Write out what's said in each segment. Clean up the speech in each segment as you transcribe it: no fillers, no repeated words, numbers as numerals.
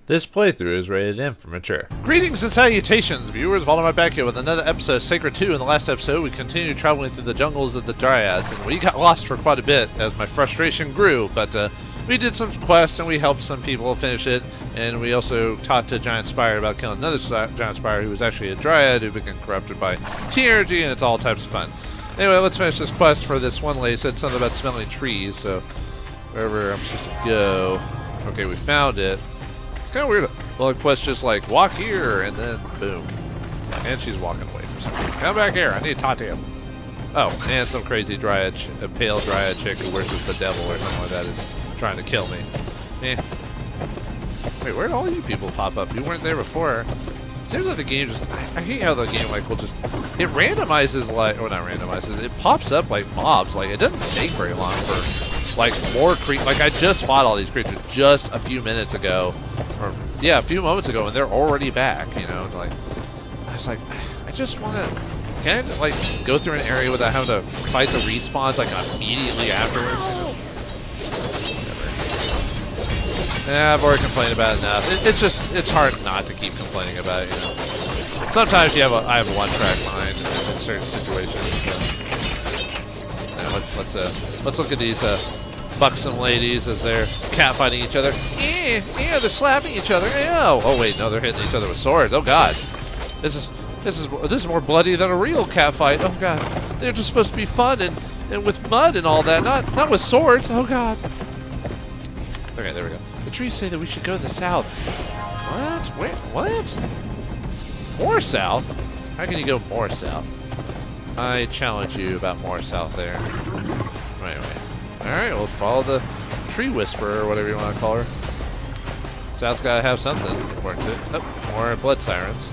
This playthrough is rated M for mature. Greetings and salutations, viewers. Vauldemare back here with another episode of Sacred 2. In the last episode, we continued traveling through the jungles of the Dryads, and we got lost for quite a bit as my frustration grew, but we did some quests and we helped some people finish it, and we also talked to Giant Spire about killing another Giant Spire who was actually a Dryad who became corrupted by TNG, and it's all types of fun. Anyway, let's finish this quest for this one lady. It said something about smelling trees, so wherever I'm supposed to go. Okay, we found it. Kind of weird. Well, the quest just like walk here and then boom, and she's walking away for some reason. Come back here. I need to talk to you. Oh, and some crazy Dryad, a pale Dryad chick who worships the devil or something like that is trying to kill me. Eh. Wait, where did all you people pop up? You weren't there before. Seems like the game just. I hate how the game like will just. It randomizes like, or not randomizes. It pops up like mobs. Like it doesn't take very long for. Like more like I just fought all these creatures just a few minutes ago, or yeah, a few moments ago, and they're already back. You know, like I was like, I just want to, can I like go through an area without having to fight the respawns like immediately afterwards? You know? Yeah, I've already complained about it enough. It's hard not to keep complaining about it. You know, sometimes I have a one-track mind in certain situations. So. Yeah, let's look at these. Buxom ladies as they're catfighting each other. Yeah, they're slapping each other. Ew. Oh wait, no, they're hitting each other with swords. Oh god, this is more bloody than a real catfight. Oh god, they're just supposed to be fun and with mud and all that, not with swords. Oh god. Okay, there we go. The trees say that we should go to the south. What? Wait, what? More south? How can you go more south? I challenge you about more south there. Wait. Alright, we'll follow the tree whisperer, or whatever you want to call her. South's gotta have something important to it. Oh, more blood sirens.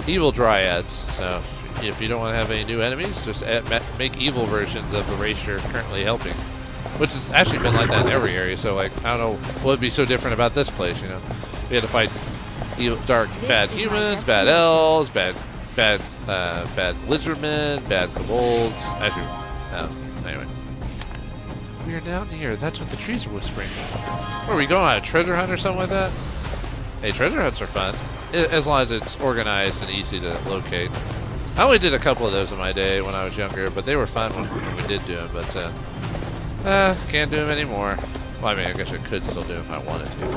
Evil dryads. So, if you don't want to have any new enemies, just make evil versions of the race you're currently helping. Which has actually been like that in every area, so like, I don't know what would be so different about this place, you know. We had to fight evil, dark, bad humans, bad elves, bad lizardmen, bad kobolds. Actually, anyway. We are down here. That's what the trees are whispering. Are we going on a treasure hunt or something like that? Hey, treasure hunts are fun. As long as it's organized and easy to locate. I only did a couple of those in my day when I was younger, but they were fun when we did do them, but, can't do them anymore. Well, I mean, I guess I could still do them if I wanted to.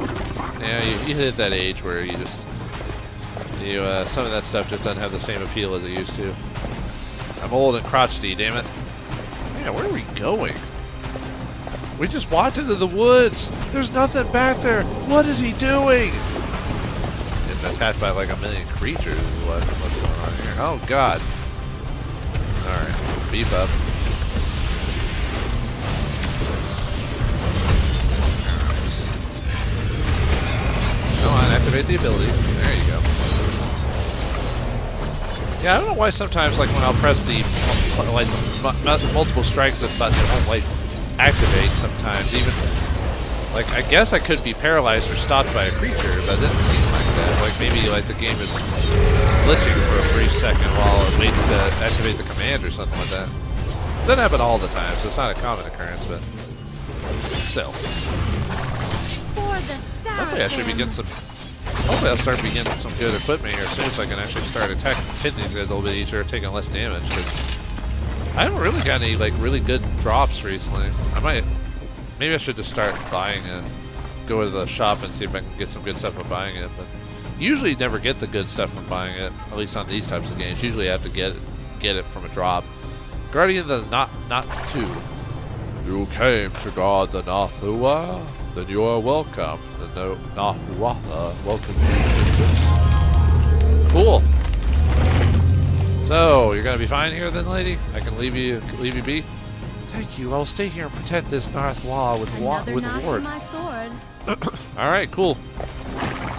Yeah, you hit that age where you just, some of that stuff just doesn't have the same appeal as it used to. I'm old and crotchety, damn it. Yeah, where are we going? We just walked into the woods. There's nothing back there. What is he doing? Getting attacked by like a million creatures is what's going on here. Oh god. Alright, beef up. Come on, activate the ability. There you go. Yeah, I don't know why sometimes like when I'll press the like multiple strikes of the button, it won't like activate sometimes. Even like I guess I could be paralyzed or stopped by a creature, but it didn't seem like that. Like maybe like the game is glitching for a brief second while it waits to activate the command or something like that. It doesn't happen all the time, so it's not a common occurrence, but still. Hopefully I should be getting some. Hopefully I'll start getting some good equipment here soon, so I can actually start attacking, hitting these guys a little bit easier, taking less damage. I haven't really got any like really good drops recently. Maybe I should just start buying it. Go to the shop and see if I can get some good stuff from buying it. But usually you never get the good stuff from buying it, at least on these types of games. Usually you have to get it from a drop. Guardian of the Not 2. You came to guard the Nathua, then you are welcome. The Nathua welcome you. Cool. So, you're gonna be fine here then, lady? I can leave you be? Thank you, I'll stay here and protect this North Wall with Ward. My sword. Alright, cool.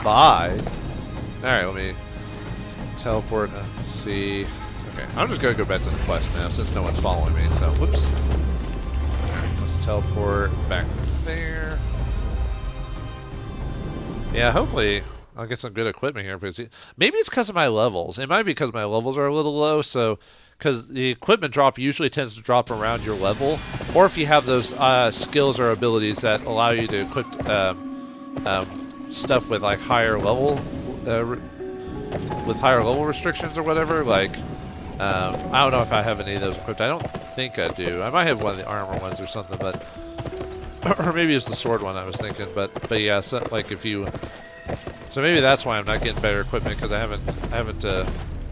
Bye. Alright, let me teleport and see. Okay, I'm just gonna go back to the quest now since no one's following me, so whoops. Alright, let's teleport back there. Yeah, hopefully I'll get some good equipment here. Because maybe it's because of my levels. It might be because my levels are a little low. So, because the equipment drop usually tends to drop around your level, or if you have those skills or abilities that allow you to equip stuff with like higher level, with higher level restrictions or whatever. Like, I don't know if I have any of those equipped. I don't think I do. I might have one of the armor ones or something, but or maybe it's the sword one I was thinking. But yeah, so, like if you, so maybe that's why I'm not getting better equipment, because I haven't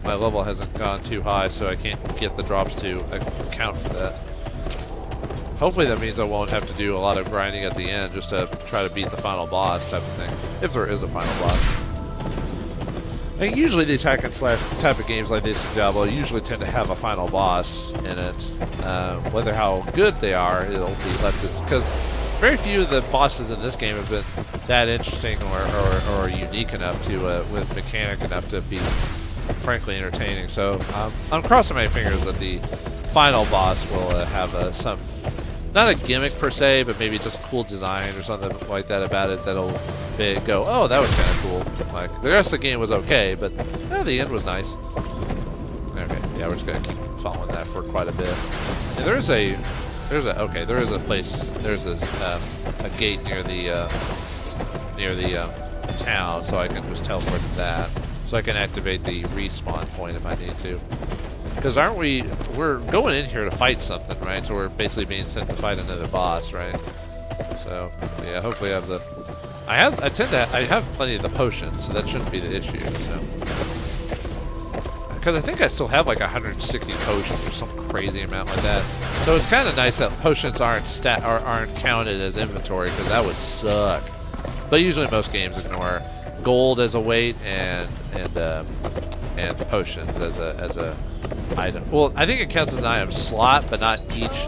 my level hasn't gone too high, so I can't get the drops to account for that. Hopefully that means I won't have to do a lot of grinding at the end just to try to beat the final boss type of thing, if there is a final boss. I think usually these hack and slash type of games like this in Diablo usually tend to have a final boss in it. Whether how good they are, it'll be left because very few of the bosses in this game have been that interesting or unique enough to with mechanic enough to be frankly entertaining. So I'm crossing my fingers that the final boss will have some, not a gimmick per se, but maybe just cool design or something like that about it that'll make it go, oh, that was kind of cool. Like the rest of the game was okay, but the end was nice. Okay, yeah, we're just gonna keep following that for quite a bit. And there is a place. There's a gate near the town, so I can just teleport to that, so I can activate the respawn point if I need to. Because we're going in here to fight something, right? So we're basically being sent to fight another boss, right? So yeah, hopefully I have plenty of the potions, so that shouldn't be the issue. So because I think I still have like 160 potions or some crazy amount like that. So it's kind of nice that potions aren't counted as inventory, because that would suck. But usually most games ignore gold as a weight and potions as a item. Well, I think it counts as an item slot, but not each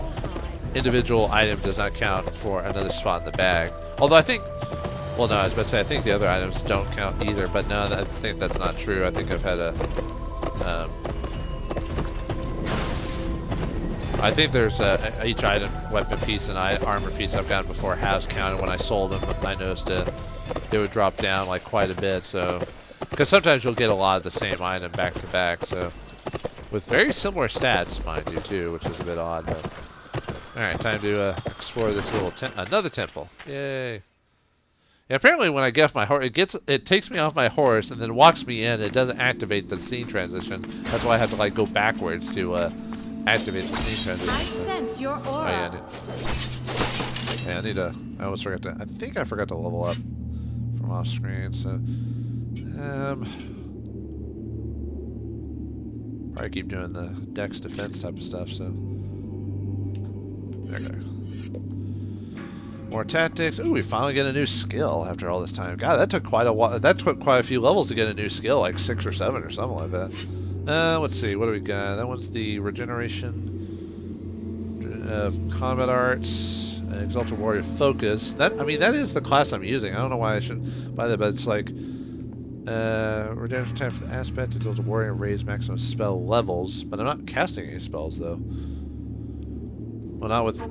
individual item does not count for another spot in the bag. Although I think, well, no, I was about to say I think the other items don't count either, but no, I think that's not true. I think I've had I think there's each item, weapon piece and armor piece I've gotten before has counted when I sold them. I noticed they would drop down like quite a bit. So, because sometimes you'll get a lot of the same item back to back. So, with very similar stats, mind you, too, which is a bit odd. But all right, time to explore this little another temple. Yay! Yeah, apparently when I get off my horse, it takes me off my horse and then walks me in. It doesn't activate the scene transition. That's why I have to like go backwards to activate the scene transition. I sense your aura. Oh yeah, I need to. I almost forgot to. I think I forgot to level up from off screen. So, probably keep doing the dex defense type of stuff. So, there we go. More tactics. Ooh, we finally get a new skill after all this time. God, that took quite a while. That took quite a few levels to get a new skill, like 6 or 7 or something like that. Let's see. What do we got? That one's the regeneration, combat arts, exalted warrior focus. That is the class I'm using. I don't know why I should buy that, but it's like regeneration time for the aspect, exalted warrior, raise maximum spell levels. But I'm not casting any spells though. Well, not with.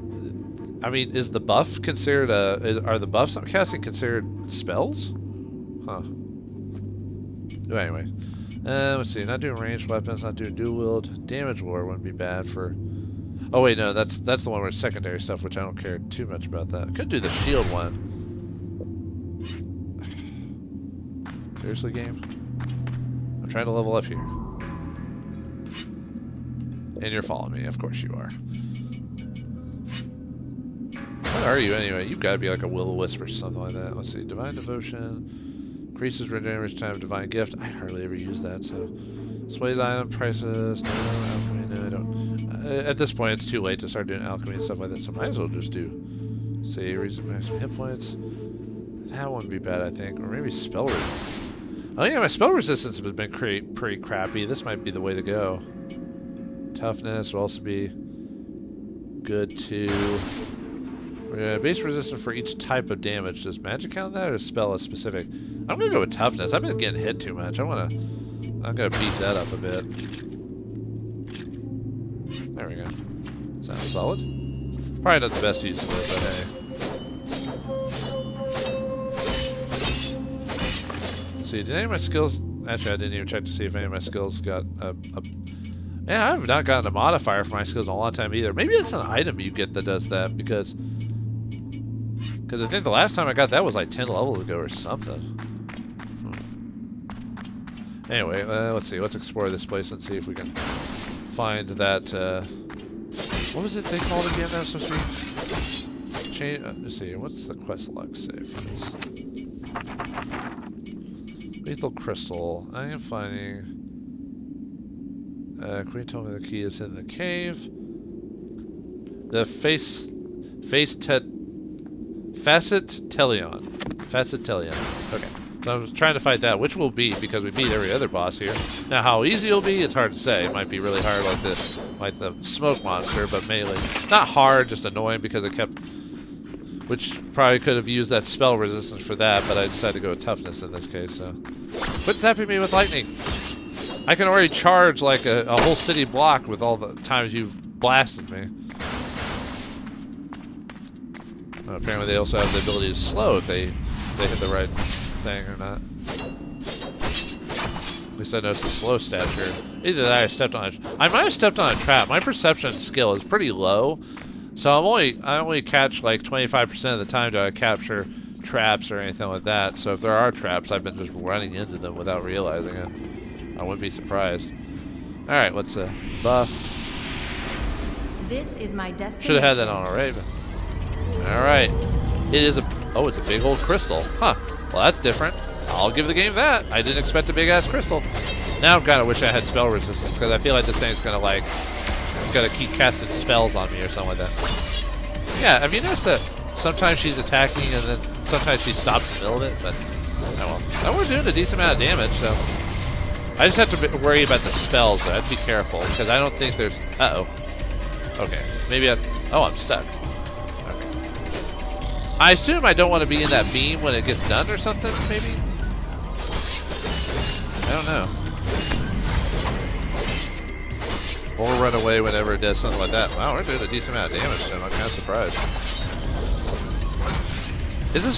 I mean, is the buff considered are the buffs I'm casting considered spells? Huh. Anyway, let's see. Not doing ranged weapons, not doing dual wield. Damage war wouldn't be bad for. Oh wait, no, that's the one where it's secondary stuff, which I don't care too much about that. I could do the shield one. Seriously, game? I'm trying to level up here. And you're following me, of course you are. What are you anyway? You've got to be like a will-o-wisp or something like that. Let's see. Divine Devotion. Increases regeneration time of Divine Gift. I hardly ever use that, so. Displays item prices. No, alchemy. No, I don't. At this point, it's too late to start doing alchemy and stuff like that, so might as well just do. Say, reason maximum hit points. That wouldn't be bad, I think. Or maybe spell resistance. Oh yeah, my spell resistance has been pretty crappy. This might be the way to go. Toughness will also be good too. Base resistance for each type of damage. Does magic count that, or spell is specific? I'm gonna go with toughness. I've been getting hit too much. I'm gonna beat that up a bit. There we go. Sounds solid. Probably not the best use of this, but hey. See, did any of my skills? Actually, I didn't even check to see if any of my skills got a. Yeah, I have not gotten a modifier for my skills in a long time either. Maybe it's an item you get that does that, because Because I think the last time I got that was like 10 levels ago or something. Anyway, let's see. Let's explore this place and see if we can find that. What was it they called again? That was supposed to be. Change. Let's see. What's the quest log say for this? Lethal crystal. I am finding. Queen told me the key is in the cave. The Facetelion. Okay. So I was trying to fight that, which will beat because we beat every other boss here. Now, how easy it'll be, it's hard to say. It might be really hard like this, like the smoke monster, but melee. Not hard, just annoying because it kept... Which probably could have used that spell resistance for that, but I decided to go with toughness in this case, so... Quit zapping me with lightning! I can already charge like a whole city block with all the times you've blasted me. Well, apparently they also have the ability to slow if they hit the right thing or not. At least I know it's a slow stature. Either that or I stepped on I might have stepped on a trap. My perception skill is pretty low, so I only catch like 25% of the time do I capture traps or anything like that. So if there are traps, I've been just running into them without realizing it. I wouldn't be surprised. All right, let's buff. This is my destination. Should have had that on already. All right, it is it's a big old crystal, huh? Well, that's different. I'll give the game that. I didn't expect a big ass crystal. Now I kind of wish I had spell resistance because I feel like this thing's gonna keep casting spells on me or something like that. Yeah, have you noticed that sometimes she's attacking and then sometimes she stops in the middle of it? But oh well. Now we're doing a decent amount of damage, so I just have to worry about the spells. Though. I have to be careful because I don't think there's. Okay, maybe I'm stuck. I assume I don't want to be in that beam when it gets done or something, maybe? I don't know. Or run away whenever it does something like that. Wow, we're doing a decent amount of damage, so I'm kind of surprised. Is this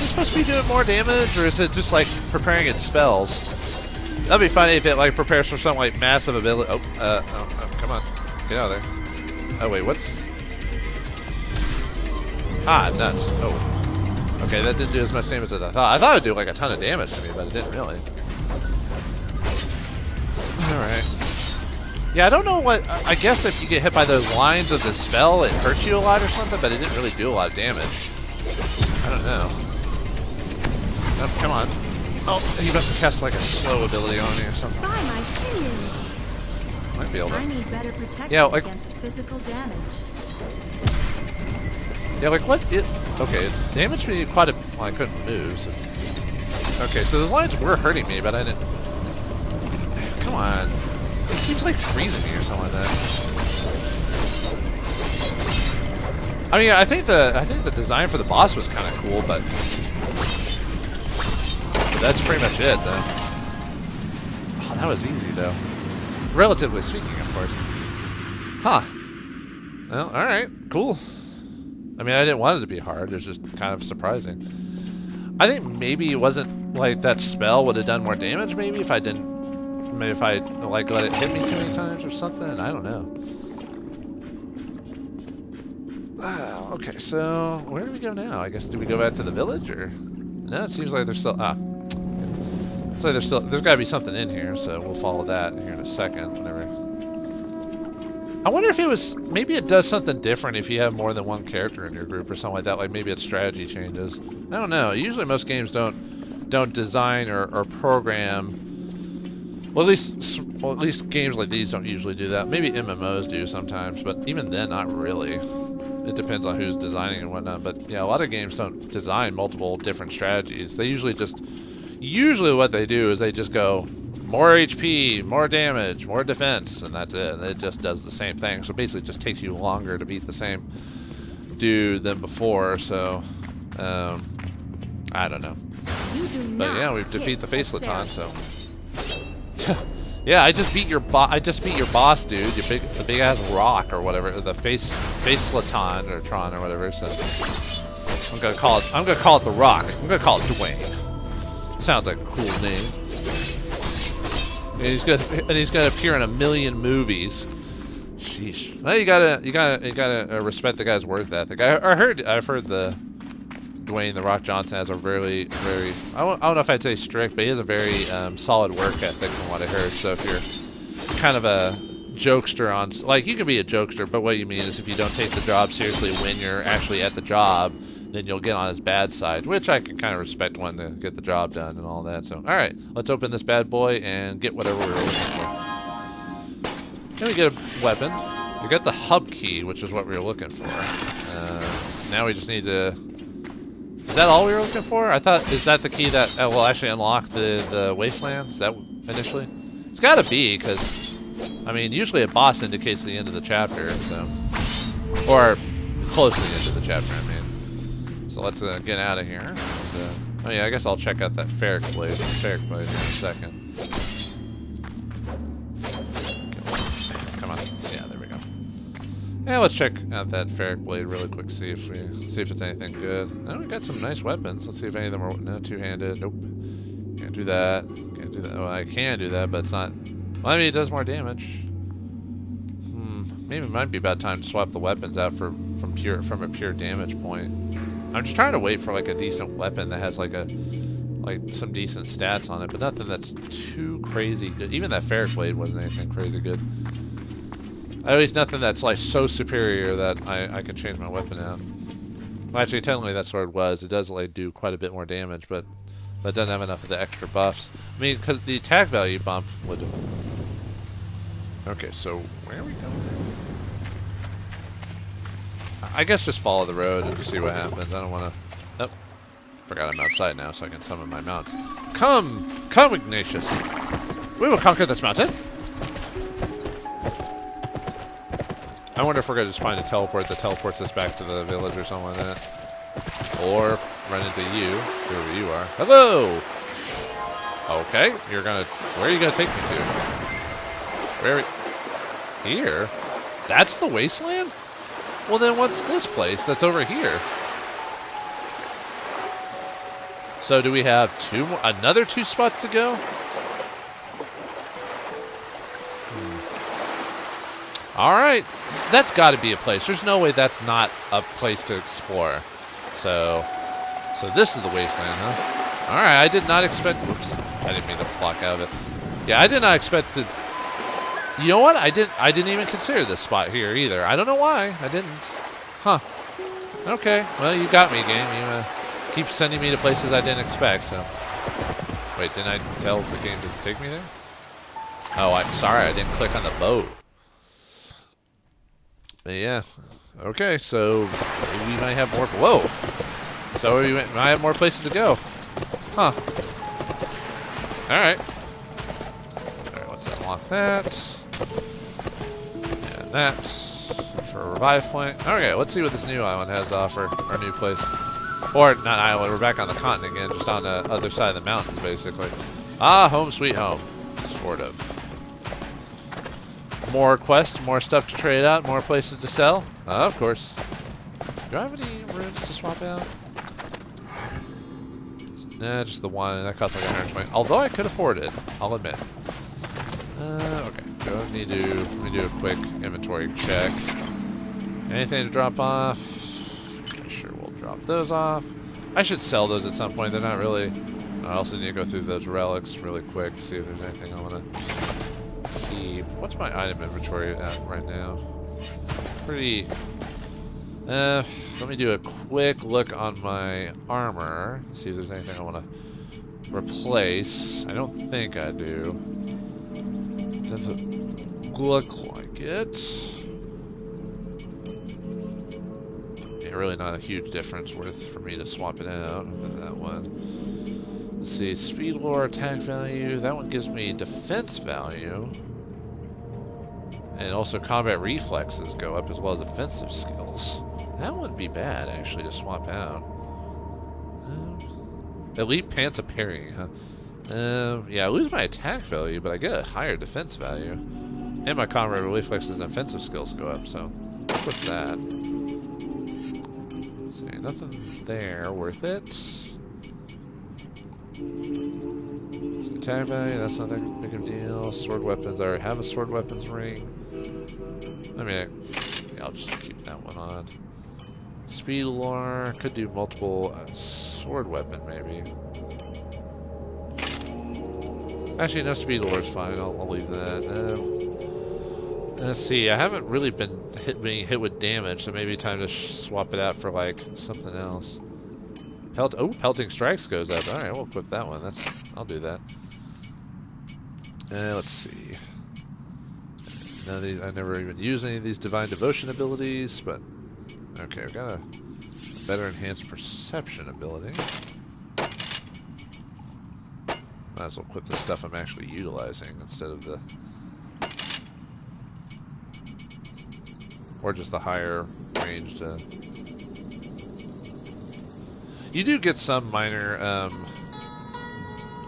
supposed to be doing more damage, or is it just like preparing its spells? That'd be funny if it like prepares for some like massive ability. Come on. Get out of there. Oh wait, what's... Ah, nuts. Oh. Okay, that didn't do as much damage as I thought. I thought it would do like a ton of damage to me, but it didn't really. Alright. Yeah, I don't know what... I guess if you get hit by those lines of the spell, it hurts you a lot or something, but it didn't really do a lot of damage. I don't know. Oh, come on. Oh, he must have cast like a slow ability on me or something. By my opinion. Might be able to... I need better protection against physical damage. Yeah, like what? Okay, it damaged me quite a... Well, I couldn't move, so... Okay, so those lines were hurting me, but I didn't... Come on. It seems like freezing me or something like that. I mean, I think the design for the boss was kind of cool, but that's pretty much it, though. Oh, that was easy, though. Relatively speaking, of course. Huh. Well, alright, cool. I mean, I didn't want it to be hard. It was just kind of surprising. I think maybe it wasn't like that spell would have done more damage, maybe, if I didn't... Maybe if I, like, let it hit me too many times or something? I don't know. Okay, so where do we go now? I guess, do we go back to the village, or? No, it seems like there's still, looks like there's gotta be something in here, so we'll follow that here in a second, whenever. I wonder if it was, maybe it does something different if you have more than one character in your group or something like that, like maybe its strategy changes. I don't know, usually most games don't design or program, well at least games like these don't usually do that. Maybe MMOs do sometimes, but even then, not really. It depends on who's designing and whatnot, but yeah, a lot of games don't design multiple different strategies. They usually what they do is they just go more HP, more damage, more defense, and that's it. It just does the same thing. So basically it just takes you longer to beat the same dude than before, so I don't know. But yeah, we've defeated the Facelaton, so yeah, I just beat your boss, dude. The big ass rock or whatever, the Facelaton or Tron or whatever. So I'm gonna call it the Rock. I'm gonna call it Dwayne. Sounds like a cool name. And he's gonna appear in 1 million movies. Sheesh. Well, you gotta respect the guy's work ethic. I've heard the Dwayne The Rock Johnson has a very, very, I don't know if I'd say strict, but he has a very solid work ethic from what I heard. So if you're kind of a jokester on, like, you can be a jokester, but what you mean is if you don't take the job seriously when you're actually at the job, then you'll get on his bad side, which I can kind of respect one to get the job done and all that. So, all right, let's open this bad boy and get whatever we're looking for. Then we get a weapon. We got the hub key, which is what we were looking for. Now we just need to... Is that all we were looking for? I thought, is that the key that will actually unlock the wasteland? Is that initially? It's got to be, because, I mean, usually a boss indicates the end of the chapter, so... Or close to the end of the chapter, I mean. So let's get out of here. And, oh yeah, I guess I'll check out that ferric blade in a second. Come on. Yeah, there we go. Yeah, let's check out that ferric blade really quick, see if it's anything good. Oh, we got some nice weapons. Let's see if any of them are no two-handed. Nope. Can't do that. Can't do that. Oh, I can do that, but it's not. Well, I mean, it does more damage. Maybe it might be about time to swap the weapons out from a pure damage point. I'm just trying to wait for like a decent weapon that has like some decent stats on it, but nothing that's too crazy good. Even that ferric blade wasn't anything crazy good. At least nothing that's like so superior that I can change my weapon out. Well, actually, technically that sword was. It does like do quite a bit more damage, but that doesn't have enough of the extra buffs. I mean, because the attack value bump would. Okay, so where are we going? I guess just follow the road and just see what happens. I don't want to... Oh, forgot I'm outside now, so I can summon my mount. Come! Come, Ignatius! We will conquer this mountain! I wonder if we're going to just find a teleport that teleports us back to the village or something like that. Or run into you, whoever you are. Hello! Okay, you're going to... Where are you going to take me to? Where... Here? That's the wasteland? Well, then what's this place that's over here? So do we have another two spots to go? All right, that's got to be a place. There's no way that's not a place to explore. So this is the wasteland, huh? All right, I did not expect. Whoops, I didn't mean to block out of it. Yeah, I did not expect to. You know what? I didn't even consider this spot here either. I don't know why. I didn't. Huh. Okay. Well, you got me, game. You keep sending me to places I didn't expect, so. Wait, didn't I tell the game to take me there? Oh, sorry. I didn't click on the boat. But yeah. Okay, so we might have more. Whoa. So we might have more places to go. Huh. All right. All right, let's unlock that. And that for a revive point. Okay, let's see what this new island has to offer. Our new place. Or, not island, we're back on the continent again, just on the other side of the mountains, basically. Ah, home sweet home. Sort of. More quests, more stuff to trade out, more places to sell. Of course. Do I have any runes to swap out? Nah, just the one. That costs like 120. Although I could afford it, I'll admit. Okay. Let me do a quick inventory check. Anything to drop off? Okay, sure, we'll drop those off. I should sell those at some point. They're not really. I also need to go through those relics really quick to see if there's anything I want to keep. What's my item inventory at right now? Pretty. Let me do a quick look on my armor. See if there's anything I want to replace. I don't think I do. Doesn't look like it. Yeah, really not a huge difference worth for me to swap it out with that one. Let's see, speed lore, attack value. That one gives me defense value. And also combat reflexes go up as well as offensive skills. That wouldn't be bad, actually, to swap out. Elite pants of parrying, huh? Yeah, I lose my attack value, but I get a higher defense value. And my combat reflexes and offensive skills go up, so what's that? Let's see, nothing there worth it. Attack value, that's not that big of a deal. Sword weapons, I already have a sword weapons ring. I mean, yeah, I'll just keep that one on. speed lore. Could do multiple sword weapon, maybe. Actually, no speed lore is fine. I'll leave that. Let's see. I haven't really been being hit with damage, so maybe time to swap it out for like something else. Pelting strikes goes up. All right, we'll equip that one. I'll do that. Let's see. None of these, I never even used any of these divine devotion abilities, but okay, I've got a better enhanced perception ability. Might as well equip the stuff I'm actually utilizing instead of the, or just the higher range. You do get some minor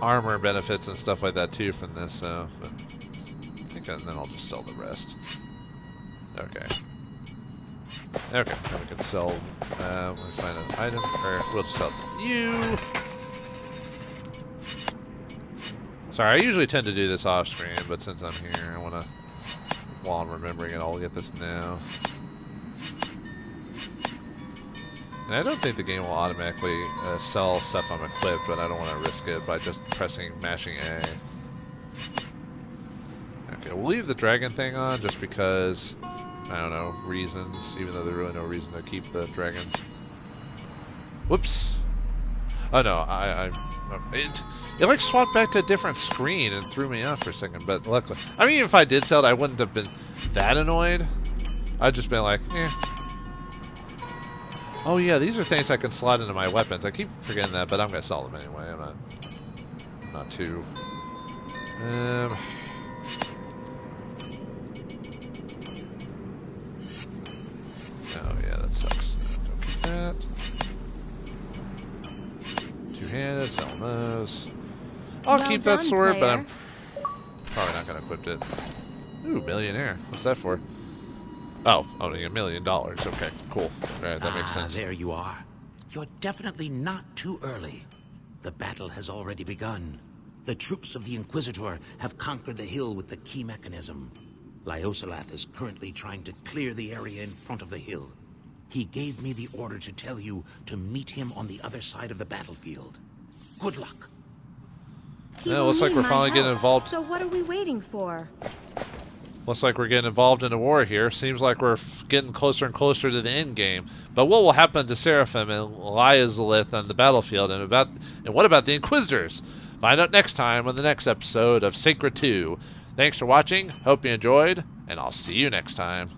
armor benefits and stuff like that too from this, so but I think then I'll just sell the rest. Okay. Okay, then we can sell. Let me find an item, or we'll just sell it to you. Sorry, I usually tend to do this off screen, but since I'm here, I want to, while I'm remembering it, I'll get this now. And I don't think the game will automatically sell stuff I'm equipped, but I don't want to risk it by just mashing A. Okay, we'll leave the dragon thing on just because, I don't know, reasons, even though there's really no reason to keep the dragon. Whoops. Oh no, it like swapped back to a different screen and threw me off for a second, but luckily, I mean, if I did sell it, I wouldn't have been that annoyed. I'd just been like, eh. Oh yeah, these are things I can slot into my weapons. I keep forgetting that, but I'm gonna sell them anyway. I'm not too. Oh yeah, that sucks. Don't keep that. Two-handed, sell those. I'll keep that sword, but I'm probably not gonna equip it. Ooh, millionaire. What's that for? Oh, only $1 million. Okay, cool. Alright, that makes sense. There you are. You're definitely not too early. The battle has already begun. The troops of the Inquisitor have conquered the hill with the key mechanism. Lyoselath is currently trying to clear the area in front of the hill. He gave me the order to tell you to meet him on the other side of the battlefield. Good luck. Yeah, looks like we're finally getting involved. So what are we waiting for? Looks like we're getting involved in a war here. Seems like we're getting closer and closer to the end game. But what will happen to Seraphim and Lyoselath on the battlefield, and what about the Inquisitors? Find out next time on the next episode of Sacred 2. Thanks for watching. Hope you enjoyed, and I'll see you next time.